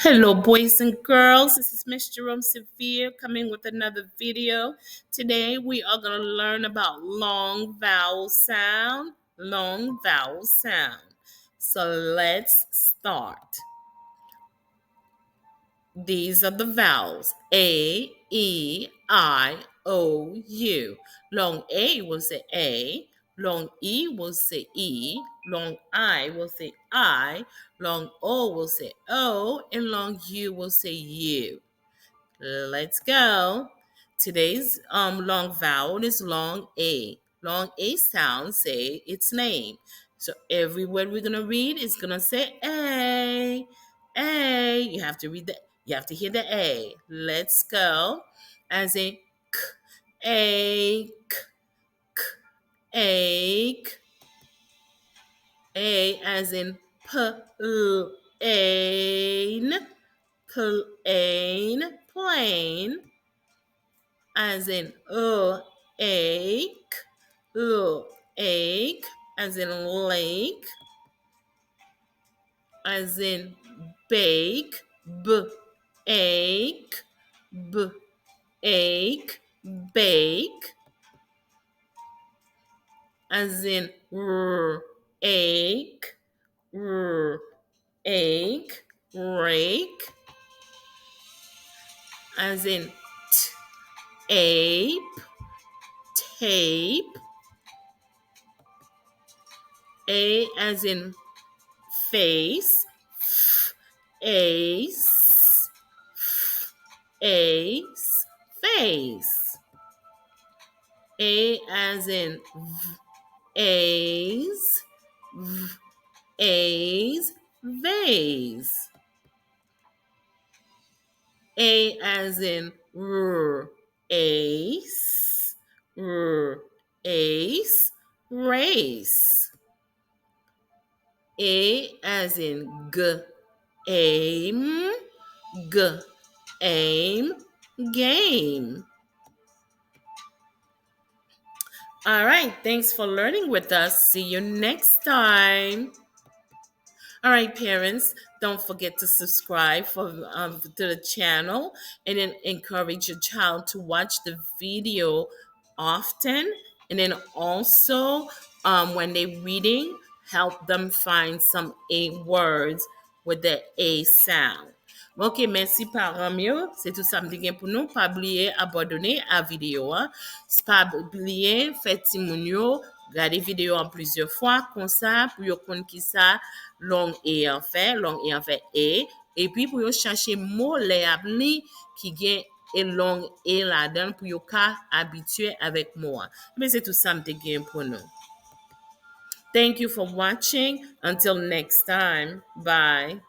Hello, boys and girls. This is Miss Jerome-Severe coming with another video. Today we are going to learn about long vowel sound. Long vowel sound. So let's start. These are the vowels: A, E, I, O, U. Long A will say A. Long E will say E. Long I will say I. Long O will say O. And long U will say U. Let's go. Today's long vowel is long A. Long A sound say its name. So every word we're gonna read is gonna say A. A. You have to hear the A. Let's go. As in k, ache, k, ache. A as in plain, plain, plain. As in ache, ache. As in lake. As in bake, ache, ache, bake. As in ache, ache, rake. As in ape, tape. A as in face, ace, ace, face. A as in a's, a's, vase. A as in ace, ace, race. A as in aim, aim, game. All right, thanks for learning with us. See you next time. All right, parents, don't forget to subscribe to the channel and then encourage your child to watch the video often. And then also, when they're reading, help them find some A words with the A sound. Ok, merci parents yo. C'est tout ça m'dien pour nous. Pas oublier abandonner à vidéo. Pas oublier faire ti moun yo regarder vidéo en plusieurs fois comme ça pour yo connaître qui ça long et en fait et puis pour yo chercher mot les appli qui gain et long et là-dedans pour yo ka habitué avec moi. Mais c'est tout ça m'dien pour nous. Thank you for watching. Until next time. Bye.